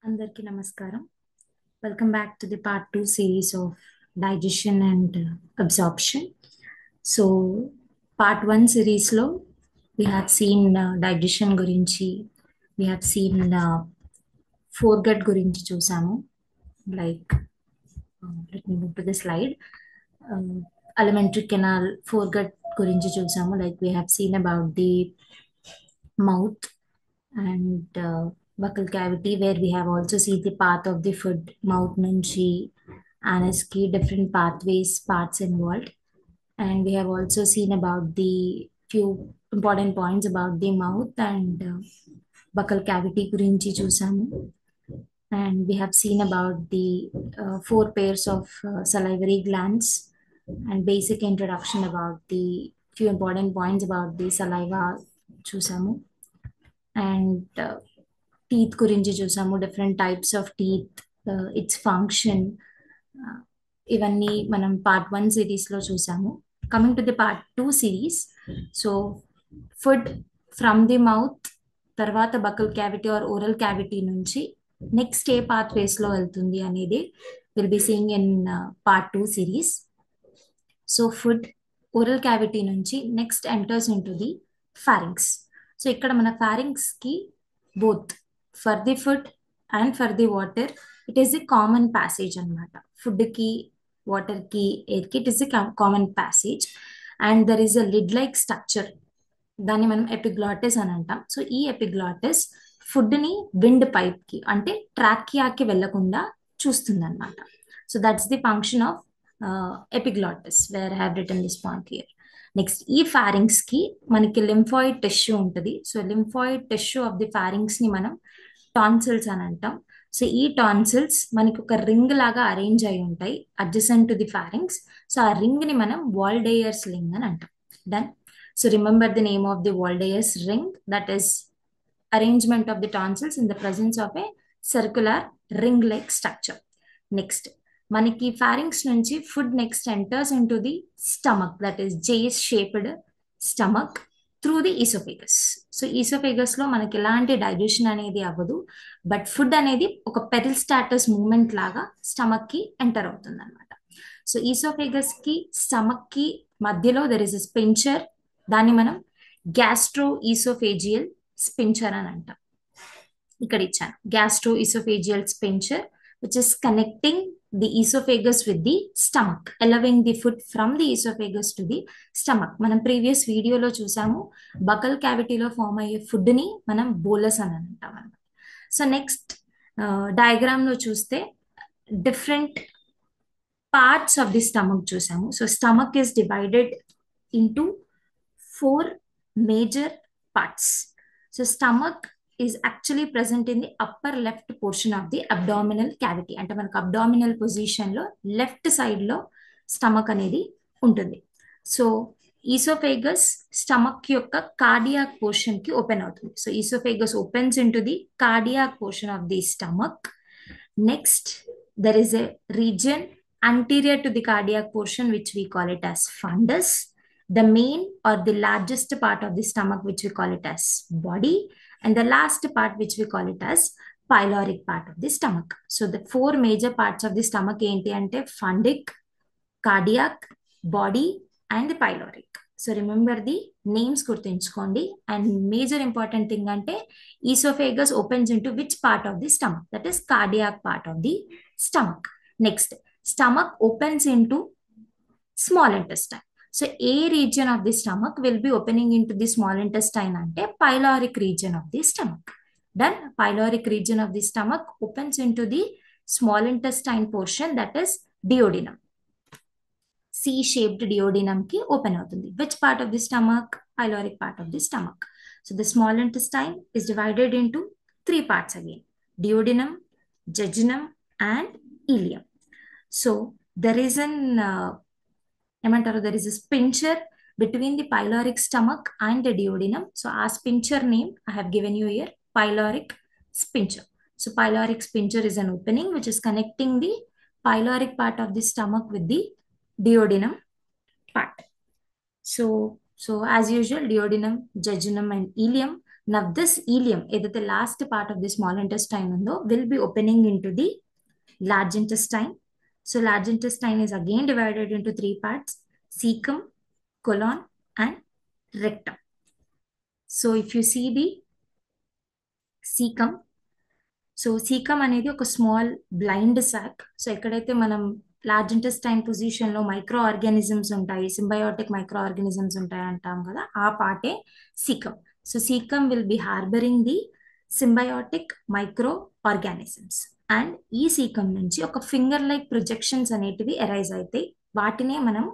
అందరికీ నమస్కారం. Welcome back to the part 2 series of digestion and absorption. So, part 1 series లో we have seen digestion గురించి, we have seen foregut గురించి చూసాము. Like, let me move to the slide. Alimentary canal, foregut గురించి చూసాము. Like we have seen about the mouth and buccal cavity, where we have also seen the path of the food, mouth nunchi anus ki different pathways, parts involved. And we have also seen about the few important points about the mouth and buccal cavity gurinchi chusamu. And we have seen about the four pairs of salivary glands and basic introduction about the few important points about the saliva chusamu. And teeth గురించి చూసాము, different types of teeth, it's function, ఇవన్నీ మనం part 1 సిరీస్లో చూసాము. Coming to the part 2 series, so food from the mouth తర్వాత buccal cavity or oral cavity నుంచి next ఏ పాత్వేస్లో వెళ్తుంది అనేది will be seeing in part 2 series. So food oral cavity నుంచి next enters into the pharynx. So ఇక్కడ మన ఫారింగ్స్కి both for the food and for the water, it is a common passage anamata. Food ki, water ki, air ki, it is a common passage, and there is a lid like structure, దాన్ని మనం epiglottis అని అంటాం. So ఈ epiglottis food ని wind pipe కి అంటే ట్రాకియాకి వెళ్లకుండా చూస్తుంది అనమాట. So that's the function of epiglottis, where I have written this point here. Next ఈ ఫారింగ్స్ కి మనకి లింఫాయిడ్ టిష్యూ ఉంటుంది. So lymphoid tissue of the pharynx ని మనం టాన్సిల్స్ అని అంటాం. సో ఈ టాన్సిల్స్ మనకి ఒక రింగ్ లాగా అరేంజ్ అయి ఉంటాయి adjacent to the pharynx. So ఆ రింగ్ ని మనం వాల్డేయర్స్ రింగ్ అని అంటాం. Done. So remember the name of the Waldeyer's ring, that is arrangement of the tonsils in the presence of a circular ring like structure. Next, మనకి pharynx నుంచి food next enters into the stomach, that is J's shaped stomach through the oesophagus. So oesophagus లో మనకి ఎలాంటి digestion అనేది అవ్వదు, but food అనేది ఒక పెరిస్టాటస్ moment లాగా స్టమక్ కి ఎంటర్ అవుతుంది అనమాట. సో ఈసోఫేగస్ కి స్టమక్ కి మధ్యలో దెర్ ఇస్ ఎ స్పించర్, దాన్ని మనం గ్యాస్ట్రో ఈసోఫేజియల్ స్పించర్ అని అంటాం. ఇక్కడ ఇచ్చాను gastro oesophageal sphincter which is connecting the esophagus with the stomach, allowing the food from the esophagus to the stomach. మనం ప్రీవియస్ వీడియోలో చూసాము బకల్ క్యావిటీలో ఫామ్ అయ్యే ఫుడ్ ని మనం బోలస్ అని అంటాం అన్నమాట. సో నెక్స్ట్ డయాగ్రామ్ లో చూస్తే different parts of the stomach చూసాము. So stomach is divided into 4 major parts. So stomach is actually present in the upper left portion of the abdominal cavity. అంటే మనకు అబ్డామినల్ పొజిషన్ లో left side లో stomach అనేది ఉంటుంది. So oesophagus stomach యొక్క cardiac portion కి open అవుతుంది. So oesophagus opens in to the cardiac portion of the stomach. Next there is a region anterior to the cardiac portion which we call it as fundus. The main or the largest part of the stomach which we call it as body, and the last part which we call it as pyloric part of the stomach. So the 4 major parts of the stomach ఏంటి అంటే fundic, cardiac, body and the pyloric. So remember the names గుర్తుంచుకోండి. And major important thing అంటే esophagus opens into which part of the stomach, that is cardiac part of the stomach. Next, stomach opens into small intestine. So a region of the stomach will be opening into the small intestine ante pyloric region of the stomach. Then pyloric region of the stomach opens into the small intestine portion, that is duodenum. C-shaped duodenum ki open avutundi. Which part of the stomach? Pyloric part of the stomach. So the small intestine is divided into 3 parts again: duodenum, jejunum and ileum. So there is an ఏమంటారు, there is a sphincter between the pyloric stomach and the duodenum. So ఆ sphincter name I have given you here, pyloric sphincter. So pyloric sphincter is an opening which is connecting the pyloric part of the stomach with the duodenum part. So as usual, duodenum, jejunum and ileum, Now this ileum, ఏదైతే last part of the small intestine ఉందో, will be opening into the large intestine. So large intestine is again divided into three parts: cecum, colon, and rectum. So if you see the cecum, so caecum అనేది ఒక small blind sac. So ఎక్కడైతే మనం large intestine position లో microorganisms ఉంటాయి, symbiotic microorganisms ఉంటాయి అంటాం కదా, ఆ పార్టే caecum. So caecum will be harbouring the symbiotic microorganisms. And ఈ సీకమ్ నుంచి ఒక ఫింగర్ లైక్ ప్రొజెక్షన్స్ అనేటివి అరైజ్ అవుతాయి. వాటినే మనం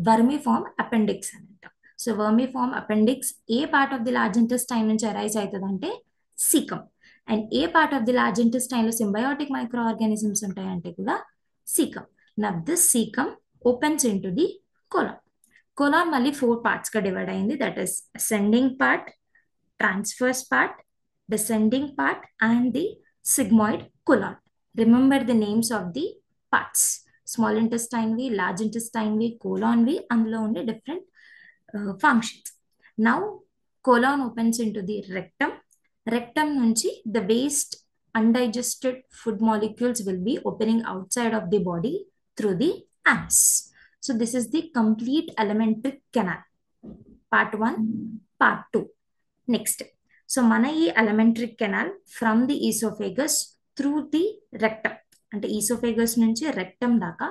వర్మిఫార్మ్ అపెండిక్స్ అని అంటాం. సో వర్మిఫార్మ్ అపెండిక్స్ ఏ part of the large intestine నుంచి అరైజ్ అవుతుంది అంటే caecum. And A part of the large intestine లో సింబయోటిక్ మైక్రో ఆర్గానిజమ్స్ ఉంటాయంటే కూడా సీకమ్. నా this caecum opens in to the colon. Colon మళ్ళీ 4 parts గా డివైడ్ అయింది. That is ascending part, transfers part, descending part and the sigmoid colon. Remember the names of the parts: small intestine వి, large intestine వి, colon వి, అందులో ఉండే different functions. Now colon opens into the rectum. Rectum నుంచి the waste undigested food molecules will be opening outside of the body through the anus. So this is the complete alimentary canal. Part 1, part 2. Next. So మన ఈ alimentary canal from the oesophagus through the rectum, అంటే oesophagus నుంచి rectum దాకా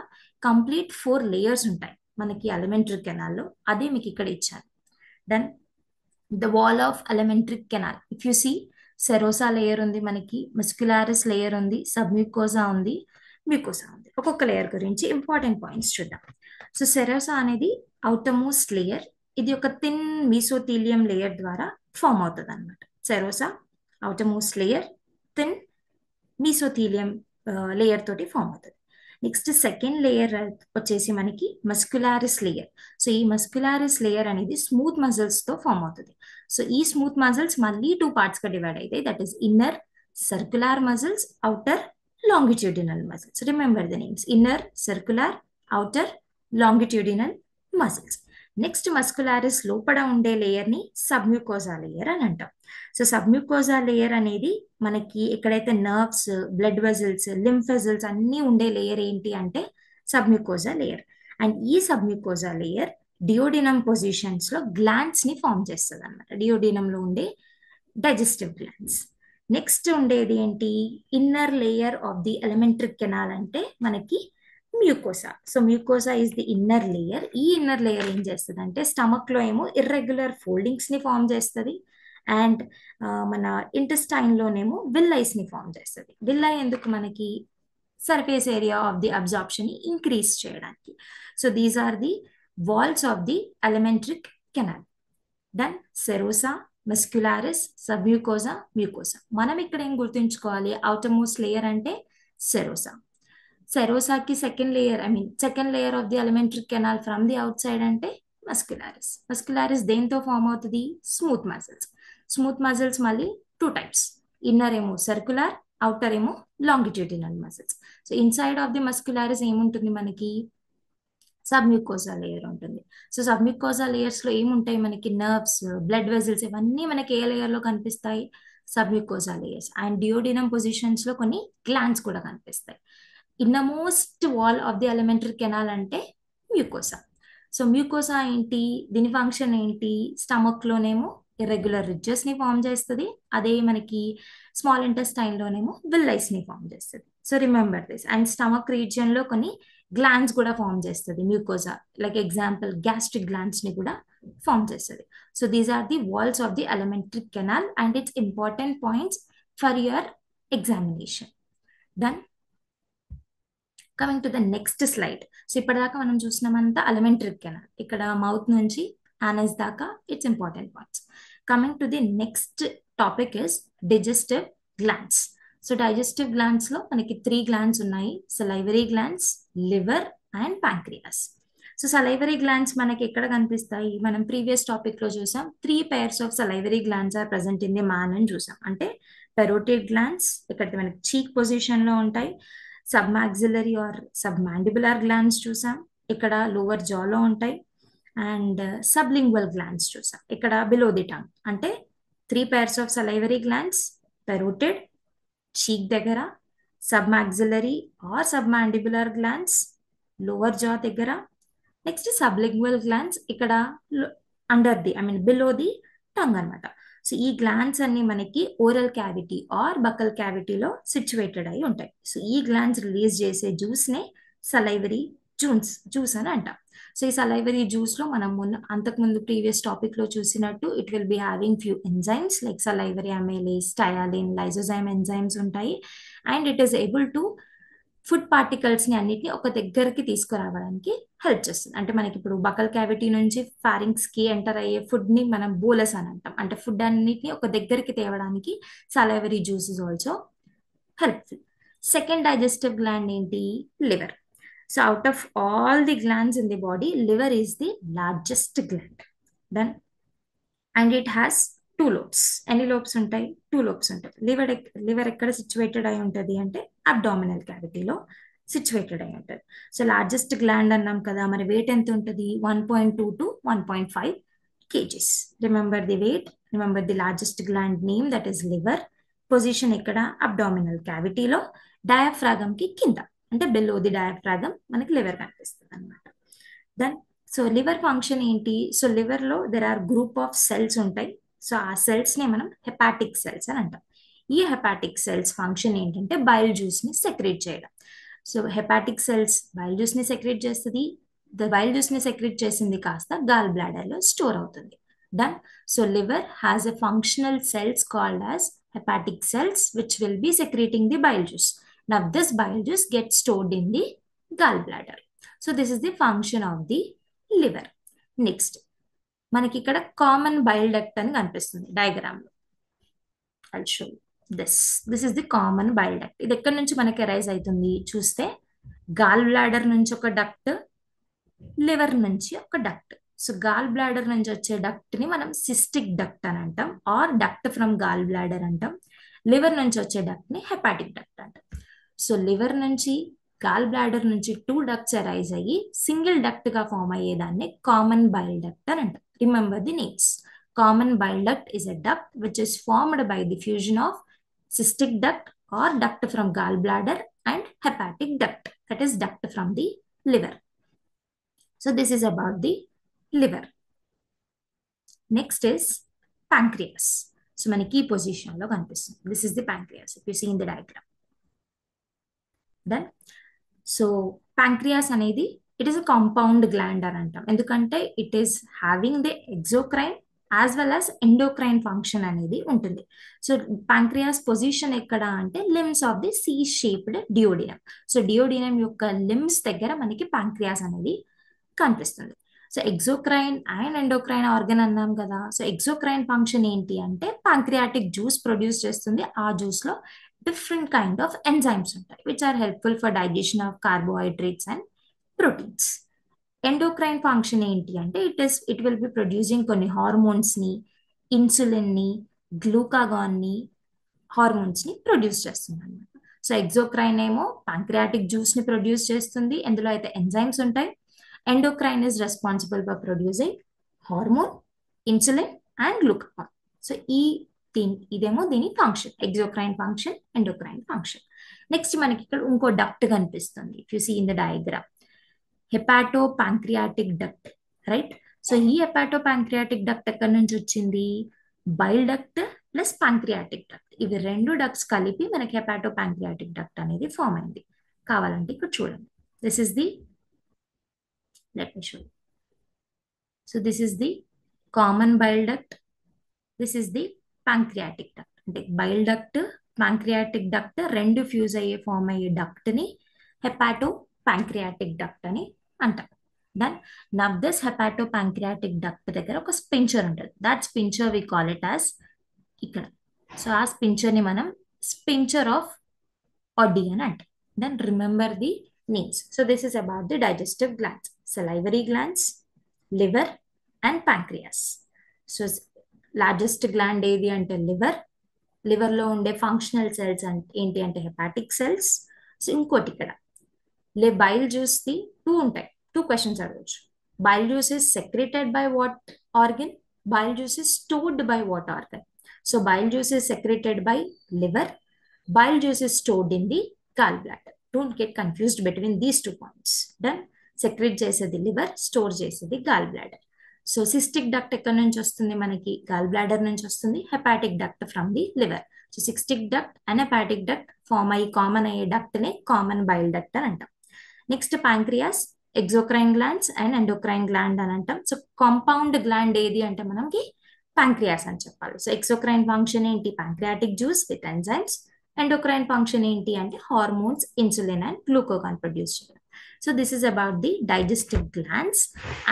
complete 4 layers ఉంటాయి మనకి alimentary కెనాల్లో. అదే మీకు ఇక్కడ ఇచ్చాను. Then the wall of alimentary canal, if you see, serosa layer ఉంది మనకి, మస్క్యులారిస్ లేయర్ ఉంది, సబ్మ్యూకోజా ఉంది, మ్యూకోసా ఉంది. ఒక్కొక్క లేయర్ గురించి ఇంపార్టెంట్ పాయింట్స్ చూద్దాం. సో సెరోసా అనేది అవుటర్ మోస్ట్ లేయర్. ఇది ఒక థిన్ మీసోథీలియం లేయర్ ద్వారా ఫామ్ అవుతుంది అనమాట. Serosa outermost layer, thin mesothelium layer తోటి ఫామ్ అవుతుంది. నెక్స్ట్ సెకండ్ లేయర్ వచ్చేసి మనకి మస్క్యులారిస్ లేయర్. సో ఈ మస్క్యులారిస్ లేయర్ అనేది స్మూత్ మజిల్స్ తో ఫామ్ అవుతుంది. సో ఈ స్మూత్ మజిల్స్ మళ్ళీ 2 parts గా డివైడ్ అవుతాయి. That is inner circular muscles, outer longitudinal muscles. Remember the names: inner circular, outer longitudinal muscles. Next muscularis లోపల ఉండే లేయర్ ని సబ్మ్యూకోజా లేయర్ అని అంటాం. సో సబ్మ్యూకోజా లేయర్ అనేది మనకి ఎక్కడైతే nerves, blood vessels, lymph vessels అన్నీ ఉండే లేయర్ ఏంటి అంటే సబ్మ్యూకోజా లేయర్. అండ్ ఈ సబ్మ్యూకోజా లేయర్ డియోడినం పొజిషన్స్ లో గ్లాండ్స్ ని ఫామ్ చేస్తుంది అనమాట. డియోడినంలో ఉండే డైజెస్టివ్ గ్లాండ్స్. నెక్స్ట్ ఉండేది ఏంటి, inner layer of the elementary canal అంటే మనకి mucosa. So mucosa is the inner layer. ఈ ఇన్నర్ లేయర్ ఏం చేస్తుంది అంటే స్టమక్ లో ఏమో ఇర్రెగ్యులర్ ఫోల్డింగ్స్ ని ఫామ్ చేస్తుంది. అండ్ మన ఇంటెస్టైన్ లోనేమో విల్లైస్ ని ఫామ్ చేస్తుంది. విల్లై ఎందుకు మనకి surface area of the absorption ని ఇంక్రీజ్ చేయడానికి. So these are the walls of the elementary canal. Then serosa, muscularis, submucosa, mucosa. మనం ఇక్కడ ఏం గుర్తుంచుకోవాలి, అవుటర్ మోస్ట్ లేయర్ అంటే సెరోసా. సెరోసాకి second layer of the elementary canal from the outside అంటే muscularis. మస్క్యులారిస్ దేంతో ఫామ్ అవుతుంది, స్మూత్ మజిల్స్. స్మూత్ మజిల్స్ మళ్ళీ 2 types: ఇన్నర్ ఏమో సర్క్యులర్, అవుటర్ ఏమో longitudinal muscles. So inside of the muscularis ఏముంటుంది మనకి, సబ్మ్యూకోజా లేయర్ ఉంటుంది. సో సబ్మ్యూకోజా లేయర్స్ లో ఏముంటాయి మనకి, నర్వ్స్, బ్లడ్ వెజల్స్, ఇవన్నీ మనకి ఏ లేయర్ లో కనిపిస్తాయి, submucosa layers. And duodenum positions లో కొన్ని గ్లాండ్స్ కూడా కనిపిస్తాయి. Innermost wall of the elementary canal అంటే మ్యూకోసా. సో మ్యూకోసా ఏంటి, దీని ఫంక్షన్ ఏంటి, స్టమక్ లోనేమో ఇర్రెగ్యులర్ రిడ్జెస్ ని ఫామ్ చేస్తుంది. అదే మనకి స్మాల్ ఇంటెస్టైన్ లోనేమో విల్లైస్ ని ఫామ్ చేస్తుంది. So remember this. And stomach region లో కొన్ని గ్లాండ్స్ కూడా ఫామ్ చేస్తుంది mucosa. Like example gastric glands ని కూడా ఫామ్ చేస్తుంది. So these are the walls of the elementary canal and its important points for your examination. Then coming to the next slide. So ఇప్పటిదాకా మనం చూసినామంతా alimentary canal, ఇక్కడ mouth నుంచి anus దాకా its important points. Coming to the next topic is digestive glands. So digestive glands లో మనకి 3 glands ఉన్నాయి: salivary glands, liver and pancreas. So salivary glands మనకి ఎక్కడ కనిపిస్తాయి, మనం ప్రీవియస్ టాపిక్ లో చూసాం 3 pairs of salivary glands are present in the man అని చూసాం. అంటే పెరోటిడ్ గ్లాండ్స్ ఇక్కడ మనకి చీక్ పొజిషన్ లో ఉంటాయి, సబ్మాక్సిలరీ ఆర్ సబ్మాండిబులర్ గ్లాండ్స్ చూసాం, ఇక్కడ లోవర్ జాలో ఉంటాయి, అండ్ సబ్లింగ్వల్ గ్లాండ్స్ చూసాం, ఇక్కడ బిలో ది టంగ్ అంటే 3 pairs of salivary glands, parotid, cheek దగ్గర, submaxillary or submandibular glands, lower jaw దగ్గర, నెక్స్ట్ సబ్లింగ్వల్ గ్లాండ్స్ ఇక్కడ under the below the tongue అనమాట. సో ఈ గ్లాండ్స్ అన్ని మనకి ఓరల్ క్యావిటీ ఆర్ బకల్ క్యావిటీలో సిచ్యువేటెడ్ అయి ఉంటాయి. సో ఈ గ్లాండ్స్ రిలీజ్ చేసే జ్యూస్నే సలైవరీ జ్యూస్ అని అంటాం. సో ఈ సలైవరీ జ్యూస్ లో మనం అంతకుముందు ప్రీవియస్ టాపిక్ లో చూసినట్టు it will be having few enzymes like salivary amylase, ptyalin, lysozyme enzymes ఉంటాయి. And it is able to food particles ని అన్నిటిని ఒక దగ్గరికి తీసుకురావడానికి హెల్ప్ చేస్తుంది. అంటే మనకి ఇప్పుడు బకల్ క్యావిటీ నుంచి ఫారింగ్స్ కి ఎంటర్ అయ్యే ఫుడ్ ని మనం బోలస్ అని అంటాం. అంటే ఫుడ్ అన్నిటిని ఒక దగ్గరికి తేవడానికి salivary juice is also helpful. Second digestive gland ఏంటి? Liver. So out of all the glands in the body, liver is the largest gland. Then, and it has 2 lobes. ఎన్ని లోబ్స్ ఉంటాయి? 2 lobes ఉంటాయి. Liver ఎక్కడ situated అయి ఉంటుంది అంటే abdominal క్యావిటీలో situated అయి ఉంటుంది. సో లార్జెస్ట్ గ్లాండ్ అన్నాం కదా, మరి వెయిట్ ఎంత ఉంటుంది? 1.2 to 1.5 kgs. Remember the weight, remember the largest gland name, that is liver. Position ఇక్కడ అబ్డామినల్ క్యావిటీలో, డయాఫ్రాగమ్ కి కింద, అంటే బిలో ది డయాఫ్రాగమ్ మనకి లివర్ కనిపిస్తుంది అనమాట. దెన్ సో లివర్ ఫంక్షన్ ఏంటి? సో లివర్ లో there are group of cells ఉంటాయి. సో ఆ సెల్స్ ని మనం హెపాటిక్ సెల్స్ అని అంటాం. ఈ హెపాటిక్ సెల్స్ ఫంక్షన్ ఏంటంటే బైల్ జ్యూస్ ని సెక్రేట్ చేయడం. So hepatic cells bile juice ని సెక్రేట్ చేస్తుంది. బైల్ జ్యూస్ ని సెక్రేట్ చేసింది కాస్త గాల్ బ్లాడర్ లో స్టోర్ అవుతుంది. Then so liver has a functional cells called as hepatic cells which will be secreting the bile juice. Now this bile juice gets stored in the gallbladder. So this is the function of the liver. Next, మనకి ఇక్కడ common bile duct అని కనిపిస్తుంది diagram లో. I'll show you this. This is the common bile duct. ఇది ఎక్కడి నుంచి మనకి arise అవుతుంది చూస్తే, గాల్ బ్లాడర్ నుంచి ఒక డక్ట్, లివర్ నుంచి ఒక డక్ట్. సో గాల్ బ్లాడర్ నుంచి వచ్చే డక్ట్ ని మనం సిస్టిక్ డక్ట్ అని అంటాం, or duct from gall bladder అంటాం. లివర్ నుంచి వచ్చే డక్ట్ ని హెపాటిక్ డక్ట్ అంటాం. సో లివర్ నుంచి, గాల్ బ్లాడర్ నుంచి 2 డక్ట్స్ అరైజ్ అయ్యి సింగిల్ డక్ట్ గా ఫామ్ అయ్యేదాన్ని కామన్ బైల్ డక్ట్ అని అంటాం. Remember the names. Common bile duct is a duct which is formed by the fusion of cystic duct or duct from gallbladder and hepatic duct, that is duct from the liver. So this is about the liver. Next is pancreas. So మనకి ఈ position లో కనిపిస్తుంది. This is the pancreas if you see in the diagram. Then so pancreas అనేది it is a compound gland అని అంటాం. ఎందుకంటే it is having the exocrine as well as endocrine function అనేది ఉంటుంది. సో pancreas పొజిషన్ ఎక్కడ అంటే limbs of the C-shaped duodenum. So duodenum యొక్క limbs దగ్గర మనకి pancreas అనేది కనిపిస్తుంది. So exocrine and endocrine organ అన్నాం కదా. సో ఎగ్జోక్రైన్ ఫంక్షన్ ఏంటి అంటే ప్యాంక్రియాటిక్ జ్యూస్ ప్రొడ్యూస్ చేస్తుంది. ఆ జ్యూస్ లో డిఫరెంట్ కైండ్ ఆఫ్ ఎంజైమ్స్ ఉంటాయి which are helpful for digestion of carbohydrates and proteins. Endocrine function ఏంటి అంటే ఇట్ విల్ బి ప్రొడ్యూసింగ్ కొన్ని హార్మోన్స్ ని, ఇన్సులిన్ ని, గ్లూకాగాన్ ని, హార్మోన్స్ ని ప్రొడ్యూస్ చేస్తుంది అనమాట. సో ఎగ్జోక్రైన్ ఏమో ప్యాంక్రియాటిక్ జ్యూస్ ని ప్రొడ్యూస్ చేస్తుంది, ఎందులో అయితే ఎంజైమ్స్ ఉంటాయి. Endocrine is responsible for producing hormone, insulin and glucagon. So ఇదేమో దీని function, exocrine function, endocrine function. Next మనకి ఇక్కడ ఇంకో డక్ట్ కనిపిస్తుంది. If you see in the diagram, hepato pancreatic duct, right. So ఈ హెపాటో ప్యాంక్రియాటిక్ డక్ట్ ఎక్కడి నుంచి వచ్చింది? Bile duct plus pancreatic duct, ఇవి 2 డక్ట్స్ కలిపి మనకి హెపాటో ప్యాంక్రియాటిక్ డక్ట్ అనేది ఫామ్ అయింది. కావాలంటే ఇక్కడ చూడండి. This is the, let me show you. So this is the common bile duct, this is the pancreatic duct. అంటే bile duct, pancreatic duct రెండు ఫ్యూజ్ అయ్యే ఫామ్ అయ్యే డక్ట్ ని హెపాటో ప్యాంక్రియాటిక్ డక్ట్ అని అంటాం. Then now this hepato pancreatic duct దగ్గర ఒక sphincter ఉంటుంది. That sphincter we call it as ఇక్కడ. సో ఆ స్పించర్ ని మనం స్పించర్ ఆఫ్ ఆడి అని అంటాం. Then remember the names. So this is about the digestive glands, salivary glands, liver and pancreas. So largest gland ఏది అంటే liver లో ఉండే ఫంక్షనల్ సెల్స్ ఏంటి అంటే హెపాటిక్ సెల్స్. సో ఇంకోటి ఇక్కడ బైల్ జ్యూస్ ది 2 ఉంటాయి. 2 క్వశ్చన్స్ అడగచ్చు. Bile juice is secreted by what organ? Bile juice is stored by what organ? So bile juice is secreted by liver. Bile juice is stored in the gallbladder. Don't get confused between these 2 points. Done. Secrete చేసేది liver, store చేసేది gallbladder. So cystic duct ఎక్కడి నుంచి వస్తుంది మనకి? Gall bladder నుంచి వస్తుంది. Hepatic duct from the liver. So cystic duct and hepatic duct form అయ్యి common అయ్యే డక్ట్ నే కామన్ బైల్ డక్ట్ అని అంటాం. Next pancreas, exocrine glands and endocrine gland అని అంటాం. సో కాంపౌండ్ గ్లాండ్ ఏది అంటే మనకి ప్యాంక్రియాస్ అని చెప్పాలి. సో ఎక్సోక్రైన్ ఫంక్షన్ ఏంటి? Pancreatic juice with enzymes. Endocrine function ఏంటి అంటే hormones, insulin and glucagon produce చేయడం. So this is about the digestive glands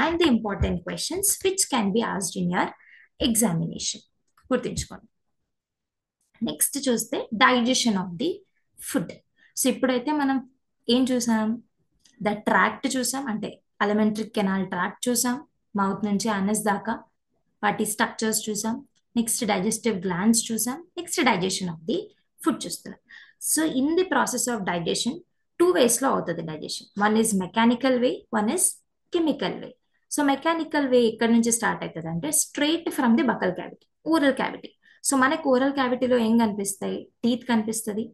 and the important questions which can be asked in your examination. గుర్తుంచుకోండి. Next చూస్తే digestion of the food. So ఇప్పుడైతే మనం ఏం చూసాం? The tract చూసాం, అంటే alimentary canal tract చూసాం, మౌత్ నుంచి అనస్ దాకా వాటి స్ట్రక్చర్స్ చూసాం. నెక్స్ట్ డైజెస్టివ్ గ్లాండ్స్ చూసాం. Next digestion of the food చూస్తున్నాం. So in the process of digestion 2 ways లో అవుతుంది digestion. One is mechanical way, one is chemical way. So mechanical way ఎక్కడి నుంచి స్టార్ట్ అవుతుంది అంటే straight from the buccal cavity, oral cavity. So మనకి oral క్యావిటీలో ఏం కనిపిస్తాయి? టీత్ కనిపిస్తుంది,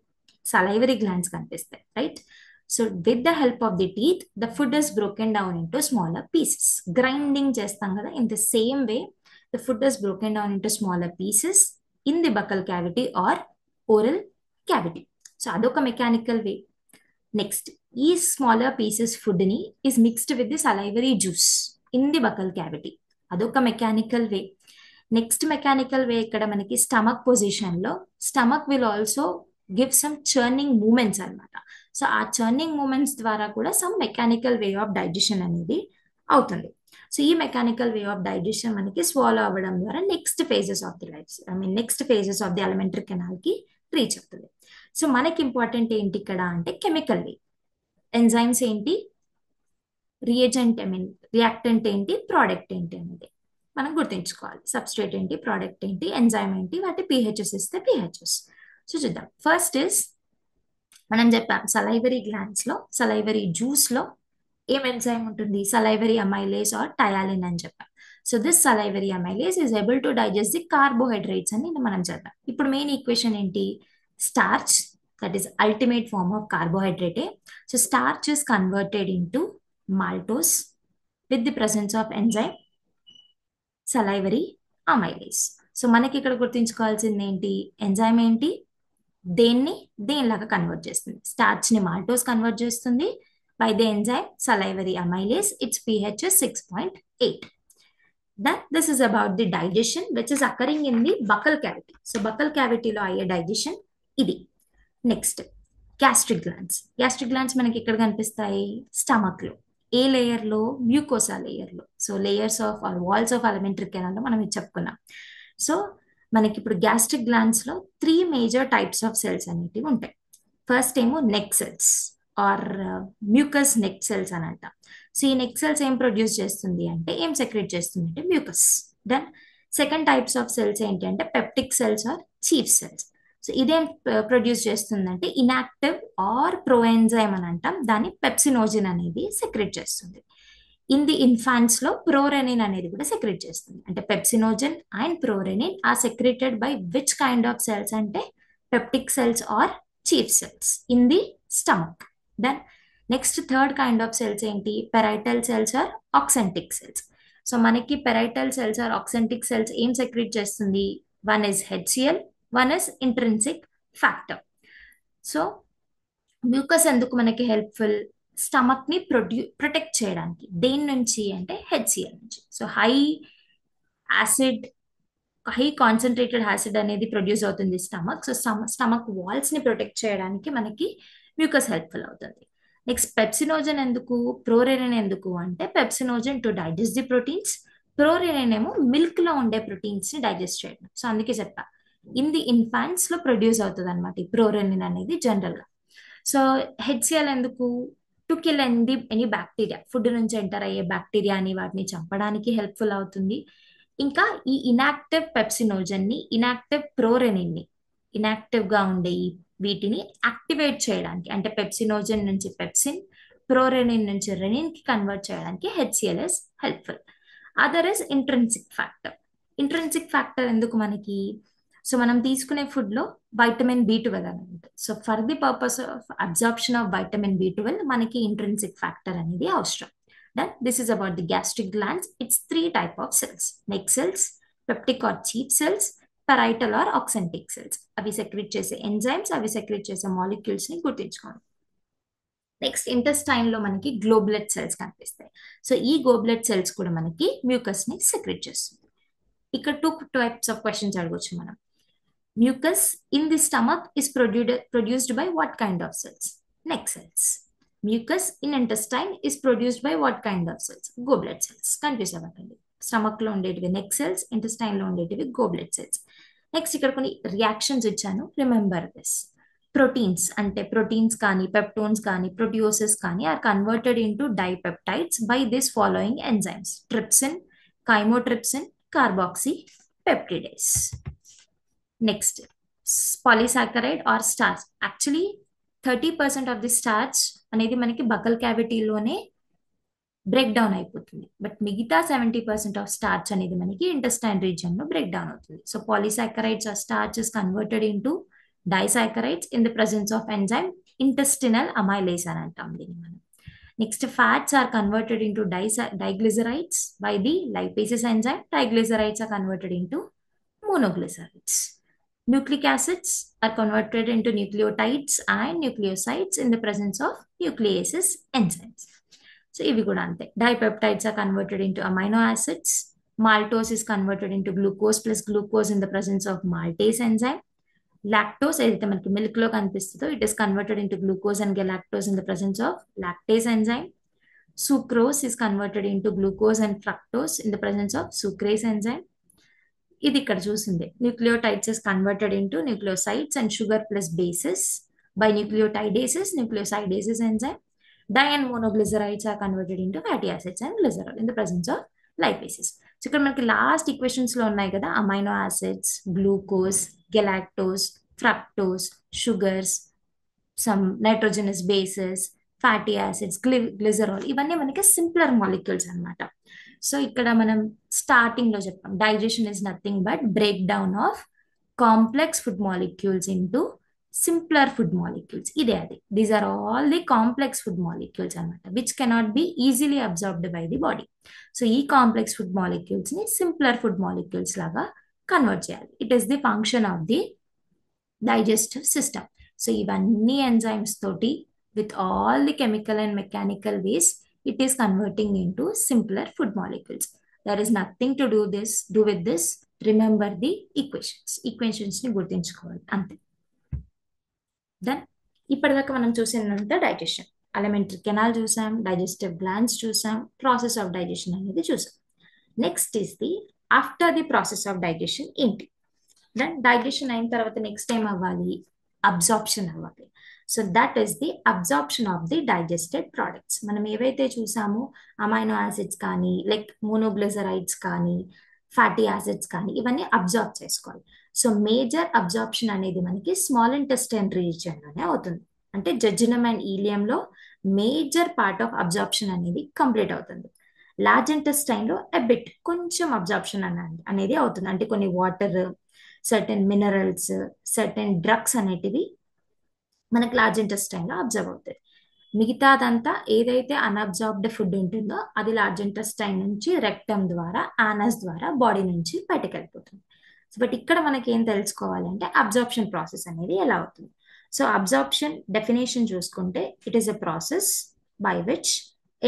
సలైవరీ గ్లాండ్స్ కనిపిస్తాయి, right? So with the help of the teeth the food is broken down into smaller pieces. Grinding చేస్తాం కదా, in the same way the food is broken down into smaller pieces in the buccal cavity or oral cavity. So అదొక mechanical way. Next ఈ smaller pieces food ని is mixed with the salivary juice in the buccal cavity. అదొక mechanical way. Next mechanical way ఇక్కడ మనకి stomach position లో stomach will also give some churning movements అనమాట. So ఆ churning movements ద్వారా కూడా some mechanical way of digestion అనేది అవుతుంది. సో ఈ మెకానికల్ వే ఆఫ్ డైజెషన్ మనకి స్వాలో అవ్వడం ద్వారా next phases of the life, next phases of the alimentary canal కి రీచ్ అవుతుంది. సో మనకి ఇంపార్టెంట్ ఏంటి ఇక్కడ అంటే కెమికల్ వే. ఎంజైమ్స్ ఏంటి, రియేజెంట్ రియాక్టెంట్ ఏంటి, ప్రోడక్ట్ ఏంటి అనేది మనం గుర్తుంచుకోవాలి. సబ్స్ట్రేట్ ఏంటి, ప్రోడక్ట్ ఏంటి, ఎంజైమ్ ఏంటి, వాటి పిహెచ్ఎస్ ఇస్తే పిహెచ్ఎస్. సో చూద్దాం. ఫస్ట్ ఇస్ మనం చెప్పాం సలైవరీ గ్లాండ్స్ లో, సలైవరీ జ్యూస్ లో ఏం ఎంజైమ్ ఉంటుంది? సలైవరీ అమైలేస్ ఆర్ టయాలిన్ అని చెప్పాం. So this salivary amylase is able to digest the carbohydrates అని మనం చెప్పాం. ఇప్పుడు మెయిన్ ఈక్వేషన్ ఏంటి? Starch, that is ultimate form of carbohydrate. So starch is converted into maltose with the presence of enzyme salivary amylase. So మనకి ఇక్కడ గుర్తుంచుకోవాల్సింది ఏంటి? Enzyme ఏంటి? దేనిలాగా కన్వర్ట్ చేస్తుంది? స్టార్చ్ ని మాల్టోస్ కన్వర్ట్ చేస్తుంది by the enzyme salivary amylase. Its pH is 6.8. Then this is about the digestion which is occurring in the buccal cavity. So buccal cavity లో అయ్యే digestion ఇది. Next gastric glands. Gastric glands మనకి ఎక్కడ కనిపిస్తాయి? Stomach లో. ఏ layer లో? Mucosa layer లో. So layers of or walls of alimentary canal లో మనం ఇది చెప్పుకున్నాం. సో మనకి ఇప్పుడు గ్యాస్ట్రిక్ గ్లాండ్స్ లో 3 మేజర్ టైప్స్ ఆఫ్ సెల్స్ అనేటివి ఉంటాయి. ఫస్ట్ ఏమో neck cells or mucus neck cells అని అంటాం. సో ఈ నెక్ సెల్స్ ఏం ప్రొడ్యూస్ చేస్తుంది అంటే, ఏం సెక్రెట్ చేస్తుంది అంటే mucus. Then second types of cells ఏంటి అంటే peptic cells or chief cells. So ఇదేం ప్రొడ్యూస్ చేస్తుందంటే ఇనాక్టివ్ ఆర్ ప్రోఎంజైమ్ అని అంటాం. దాన్ని పెప్సినోజిన్ అనేది సెక్రెట్ చేస్తుంది. ఇన్ ది ఇన్ఫాంట్స్ లో ప్రోరెనిన్ అనేది కూడా సెక్రెట్ చేస్తుంది. అంటే pepsinogen and prorennin are secreted by which kind of cells అంటే peptic cells or chief cells in the stomach. Then next third kind of cells ఏంటి? Parietal cells or oxyntic cells. So మనకి parietal cells or oxyntic cells ఏం secrete చేస్తుంది? One is HCl, one is intrinsic factor. So mucus ఎందుకు మనకి helpful? Stomach ని protect చేయడానికి. దేని నుంచి అంటే హెచ్సిఎల్ నుంచి. సో హై కాన్సన్ట్రేటెడ్ యాసిడ్ అనేది ప్రొడ్యూస్ అవుతుంది స్టమక్. సో స్టమక్ వాల్స్ ని ప్రొటెక్ట్ చేయడానికి మనకి మ్యూకస్ హెల్ప్ఫుల్ అవుతుంది. నెక్స్ట్ పెప్సినోజన్ ఎందుకు? ప్రోరెనిన్ ఎందుకు అంటే pepsinogen to digest the proteins, prorennin ఏమో మిల్క్ లో ఉండే ప్రోటీన్స్ ని డైజెస్ట్ చేయడం. సో అందుకే చెప్పా ఇన్ ది ఇన్ఫాంట్స్ లో ప్రొడ్యూస్ అవుతుంది అనమాట ఈ ప్రోరెనిన్ అనేది జనరల్ గా. సో హెచ్సిఎల్ ఎందుకు? To kill any bacteria, food నుంచి ఎంటర్ అయ్యే బ్యాక్టీరియాని వాటిని చంపడానికి హెల్ప్ఫుల్ అవుతుంది. ఇంకా ఈ ఇనాక్టివ్ పెప్సినోజన్ ని, ఇనాక్టివ్ ప్రోరెనిన్ ని, ఇనాక్టివ్ గా ఉండే వీటిని యాక్టివేట్ చేయడానికి, అంటే పెప్సినోజన్ నుంచి పెప్సిన్, ప్రోరెనిన్ నుంచి రెనిన్ కి కన్వర్ట్ చేయడానికి HCl is helpful. Other is intrinsic factor. Intrinsic factor ఎందుకు మనకి? సో మనం తీసుకునే ఫుడ్లో వైటమిన్ B12 అని ఉంటుంది. So for the purpose of absorption of vitamin B12 మనకి ఇంట్రిన్సిక్ ఫ్యాక్టర్ అనేది అవసరం. Then this is about the gastric glands. It's 3 type of cells: neck cells, peptic or chief cells, parietal or oxyntic cells. అవి secrete చేసే enzymes, అవి secrete చేసే molecules ని గుర్తుంచుకోండి. Next intestine లో మనకి గ్లోబులెట్ సెల్స్ కనిపిస్తాయి. సో ఈ గ్లోబులెట్ సెల్స్ కూడా మనకి మ్యూకస్ ని సెక్రెట్ చేస్తుంది. ఇక్కడ 2 టైప్స్ ఆఫ్ క్వశ్చన్స్ అడగొచ్చు మనం. Mucus in the stomach is produced by what kind of cells? Neck cells. Mucus in intestine is produced by what kind of cells? Goblet cells. Confuse అవ్వకండి. Stomach లో ఉండేటివి neck cells, intestine లో ఉండేటివి goblet cells. Next ఇక్కడ కొన్ని reactions ఇచ్చాను, remember this. Proteins అంటే proteins కానీ పెప్టోన్స్ కానీ ప్రోటియోసెస్ కానీ are converted into dipeptides by this following enzymes: trypsin, chymotrypsin, carboxypeptidase. Next polysaccharide or starch. Actually 30% of the starch అనేది మనకి బకల్ క్యావిటీలోనే బ్రేక్ డౌన్ అయిపోతుంది, బట్ మిగతా 70% ఆఫ్ స్టార్చ్ అనేది మనకి ఇంటెస్టైన్ రీజియన్ లో బ్రేక్ డౌన్ అవుతుంది. So polysaccharides or starch is converted into disaccharides in the presence of enzyme intestinal amylase అని అంటాం దీన్ని మనం. Next fats are converted into diglycerides by the lipases enzyme. Triglycerides are converted into monoglycerides. Nucleic acids are converted into nucleotides and nucleosides in the presence of nucleases enzymes. So ఇవి కూడా అంతే. Dipeptides are converted into amino acids. Maltose is converted into glucose plus glucose in the presence of maltase enzyme. Lactose ఏదైతే మనకి milk లో కనిపిస్తుందో it is converted into glucose and galactose in the presence of lactase enzyme. Sucrose is converted into glucose and fructose in the presence of sucrase enzyme. ఇది ఇక్కడ చూసింది. Nucleotides is converted into nucleosides and sugar plus bases by nucleotidases, nucleosidases enzyme. Di and monoglycerides are converted into fatty acids and glycerol in the presence of lipases. So ఇక్కడ మనకి last equations లో ఉన్నాయి కదా, amino acids, glucose, galactose, fructose, sugars, some nitrogenous bases, fatty acids, glycerol, ఇవన్నీ మనకి simpler molecules అన్నమాట. So ఇక్కడ మనం స్టార్టింగ్ లో చెప్పాం digestion is nothing but break down of complex food molecules into simpler food molecules. ఇదే అది. These are all the complex food molecules అనమాట, which cannot be easily observed by the body. So ఈ complex food molecules ని simpler food molecules లాగా convert చేయాలి. It is the function of the digestive system. So ఇవన్నీ enzymes తోటి with all the chemical and mechanical ways it is converting into simpler food molecules. There is nothing to do with this. Remember the equations ని గుర్తించుకోవాలి అంతే. Then ఇప్పటిదాకా మనం చూసిందంతా digestion. Alimentary canal చూసాం, digestive glands చూసాం, process of digestion అనేది చూసాం. Next is the after the process of digestion ఏంటి. Then digestion అయిన తర్వాత నెక్స్ట్ ఏం అవ్వాలి, అబ్జార్ప్షన్ అవ్వాలి. So that is the absorption of the digested products. మనం ఏవైతే చూసామో అమైనో యాసిడ్స్ కానీ లైక్ మోనోగ్లిజరైడ్స్ కానీ ఫ్యాటీ యాసిడ్స్ కానీ ఇవన్నీ అబ్జార్బ్ చేసుకోవాలి. సో మేజర్ అబ్జార్ప్షన్ అనేది మనకి స్మాల్ ఇంటెస్టైన్ రీజియన్ లోనే అవుతుంది. అంటే జెజునమ్ అండ్ ఈలియంలో మేజర్ పార్ట్ ఆఫ్ అబ్జార్ప్షన్ అనేది కంప్లీట్ అవుతుంది. లార్జ్ ఇంటెస్టైన్ లో ఎబిట్ కొంచెం అబ్జార్ప్షన్ అనేది అవుతుంది. అంటే కొన్ని water, certain minerals, certain drugs అనేటివి మనకి లార్జ్ ఇంటెస్టైన్ లో అబ్జర్వ్ అవుతాయి. మిగతాదంతా ఏదైతే అన్అబ్జార్బ్డ్ ఫుడ్ ఉంటుందో అది లార్జ్ ఇంటెస్టైన్ నుంచి రెక్టమ్ ద్వారా, ఆనస్ ద్వారా బాడీ నుంచి బయటకు వెళ్ళిపోతుంది. బట్ ఇక్కడ మనకి ఏం తెలుసుకోవాలి అంటే అబ్జార్ప్షన్ ప్రాసెస్ అనేది ఎలా అవుతుంది. సో అబ్జార్ప్షన్ డెఫినేషన్ చూసుకుంటే it is a process by which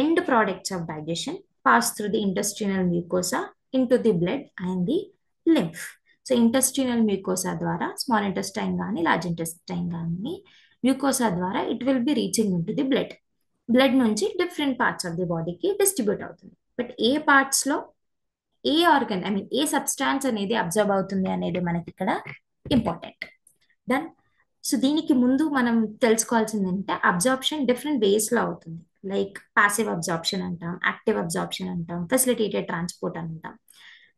end products of digestion pass through the intestinal mucosa into the blood and the lymph. So intestinal mucosa ద్వారా స్మాల్ ఇంటెస్టైన్ కానీ large intestine కానీ mucosa ద్వారా it will B reaching in to the blood. Blood నుంచి different parts of the బాడీకి distribute అవుతుంది. But A parts లో ఏ organ ఏ substance అనేది observe అవుతుంది అనేది మనకి ఇక్కడ ఇంపార్టెంట్. దెన్ సో దీనికి ముందు మనం తెలుసుకోవాల్సింది అంటే అబ్జార్ప్షన్ డిఫరెంట్ వేస్ లో అవుతుంది. లైక్ పాసివ్ అబ్జార్ప్షన్ అంటాం, యాక్టివ్ అబ్జార్ప్షన్ అంటాం, ఫెసిలిటేటెడ్ ట్రాన్స్పోర్ట్ అంటాం.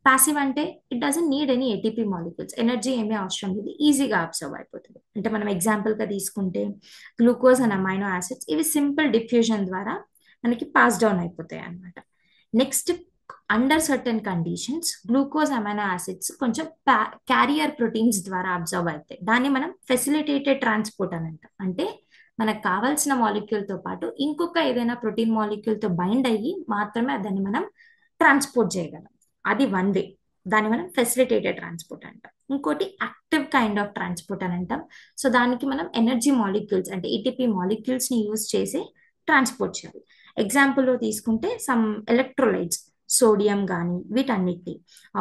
పాసివ్ అంటే it doesn't need any ATP molecules, energy ఏమీ అవసరం లేదు, ఈజీగా అబ్జర్వ్ అయిపోతుంది. అంటే మనం ఎగ్జాంపుల్ గా తీసుకుంటే గ్లూకోజ్ అండ్ అమైనో యాసిడ్స్ ఇవి సింపుల్ డిఫ్యూజన్ ద్వారా మనకి పాస్ డౌన్ అయిపోతాయి అన్నమాట. Next under certain conditions glucose amino acids కొంచెం క్యారియర్ ప్రోటీన్స్ ద్వారా అబ్జర్వ్ అవుతాయి. దాన్ని మనం ఫెసిలిటేటెడ్ ట్రాన్స్పోర్ట్ అని అంటాం. అంటే మనకు కావాల్సిన మాలిక్యూల్తో పాటు ఇంకొక ఏదైనా ప్రోటీన్ మాలిక్యూల్తో బైండ్ అయ్యి మాత్రమే దాన్ని మనం ట్రాన్స్పోర్ట్ చేయగలం. అది వన్ వే, దాన్ని మనం ఫెసిలిటేటెడ్ ట్రాన్స్పోర్ట్ అంటాం. ఇంకోటి యాక్టివ్ కైండ్ ఆఫ్ ట్రాన్స్పోర్ట్ అని అంటాం. సో దానికి మనం ఎనర్జీ మాలిక్యూల్స్ అంటే ఏటీపీ మాలిక్యూల్స్ ని యూజ్ చేసి ట్రాన్స్పోర్ట్ చేయాలి. ఎగ్జాంపుల్ తీసుకుంటే సమ్ ఎలక్ట్రోలైట్స్, సోడియం కానీ వీటన్నిటిని,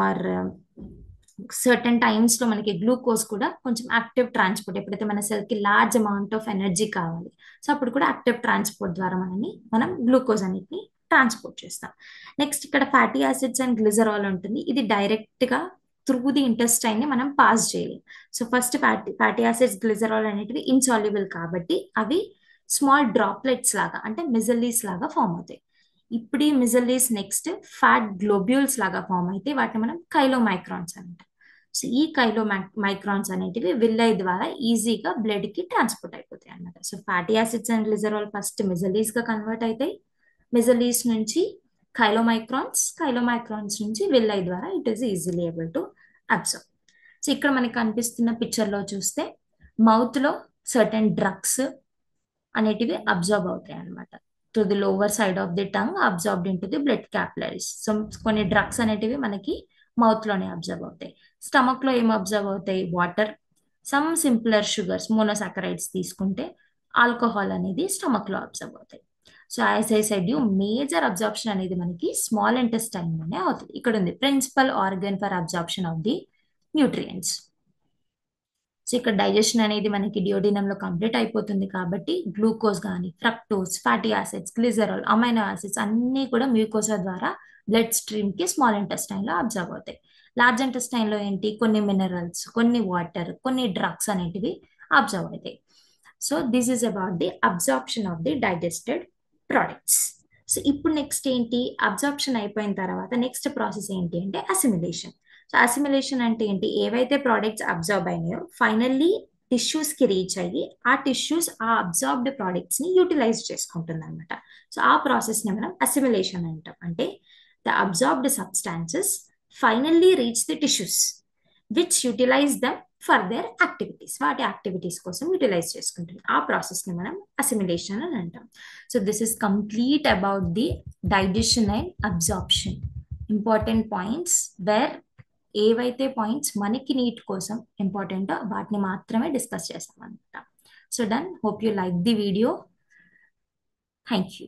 ఆర్ సర్టన్ టైమ్స్ లో మనకి గ్లూకోజ్ కూడా కొంచెం యాక్టివ్ ట్రాన్స్పోర్ట్, ఎప్పుడైతే మన సెల్ కి లార్జ్ అమౌంట్ ఆఫ్ ఎనర్జీ కావాలి, సో అప్పుడు కూడా యాక్టివ్ ట్రాన్స్పోర్ట్ ద్వారా మనం గ్లూకోజ్ అన్నిటిని ట్రాన్స్పోర్ట్ చేస్తాం. నెక్స్ట్ ఇక్కడ ఫ్యాటీ యాసిడ్స్ అండ్ గ్లిజరాల్ ఉంటుంది. ఇది డైరెక్ట్ గా త్రూ ది ఇంటెస్టైన్ ని మనం పాస్ చేయలేం. So first fatty acids, glycerol అనేటివి ఇన్సాల్యుబుల్ కాబట్టి అవి స్మాల్ డ్రాప్లెట్స్ లాగా అంటే మిజల్లీస్ లాగా ఫామ్ అవుతాయి. ఇప్పుడు ఈ మిజల్లీస్ నెక్స్ట్ ఫ్యాట్ గ్లోబ్యూల్స్ లాగా ఫామ్ అయితే వాటిని మనం కైలోమైక్రాన్స్ అంటాం. సో ఈ మైక్రాన్స్ అనేటివి విల్లై ద్వారా ఈజీగా బ్లడ్ కి ట్రాన్స్పోర్ట్ అయిపోతాయి అన్నమాట. So fatty acids and glycerol first micelles గా కన్వర్ట్ అవుతాయి. మిజలీస్ నుంచి కైలోమైక్రాన్స్ నుంచి విల్లై ద్వారా it is easily able to observe. సో ఇక్కడ మనకి కనిపిస్తున్న పిక్చర్ లో చూస్తే మౌత్ లో సర్టెన్ డ్రగ్స్ అనేటివి అబ్జర్వ్ అవుతాయి అనమాట. To the lower side of the tongue absorbed in to the blood capillaries. So కొన్ని డ్రగ్స్ అనేటివి మనకి మౌత్ లోనే అబ్జర్వ్ అవుతాయి. స్టమక్ లో ఏం అబ్జర్వ్ అవుతాయి? Water, some simpler sugars, monosaccharides తీసుకుంటే ఆల్కహాల్ అనేది స్టమక్ లో అబ్జర్వ్ అవుతాయి. So as I said you, major absorption అనేది మనకి స్మాల్ ఇంటెస్టైన్ లోనే అవుతుంది. ఇక్కడ ఉంది principal organ for absorption of the nutrients. So ఇక్కడ డైజెషన్ అనేది మనకి డియోడినం లో కంప్లీట్ అయిపోతుంది కాబట్టి గ్లూకోజ్ కానీ, fructose, fatty acids, glycerol, amino acids అన్ని కూడా మ్యూకోసా ద్వారా బ్లడ్ స్ట్రీమ్ కి స్మాల్ ఇంటెస్టైన్ లో అబ్జర్వ్ అవుతాయి. లార్జ్ ఇంటెస్టైన్ లో ఏంటి? కొన్ని మినరల్స్, కొన్ని వాటర్, కొన్ని డ్రగ్స్ అనేటివి అబ్జర్వ్ అవుతాయి. So this is about the absorption of the digested products. So ఇప్పుడు నెక్స్ట్ ఏంటి? అబ్జార్ప్షన్ అయిపోయిన తర్వాత నెక్స్ట్ ప్రాసెస్ ఏంటి అంటే అసిమిలేషన్. సో అసిమిలేషన్ అంటే ఏంటి? ఏవైతే ప్రోడక్ట్స్ అబ్జర్వ్ అయినాయో ఫైనల్లీ టిష్యూస్ కి రీచ్ అయ్యి ఆ టిష్యూస్ ఆ అబ్జార్బ్డ్ ప్రోడక్ట్స్ ని యూటిలైజ్ చేసుకుంటుంది అనమాట. సో ఆ ప్రాసెస్ ని మనం అసిమిలేషన్ అంటాం. అంటే the absorbed substances finally reach the tissues which utilize them for their activities. వాటి యాక్టివిటీస్ కోసం యూటిలైజ్ చేసుకుంటుంది. ఆ ప్రాసెస్ ని మనం అసిమిలేషన్ అని అంటాం. So this is complete about the digestion and absorption. Important points where ఏవైతే పాయింట్స్ మనకి నీట్ కోసం ఇంపార్టెంటో వాటిని మాత్రమే డిస్కస్ చేస్తాం అనమాట. So done. Hope you like the video. Thank you.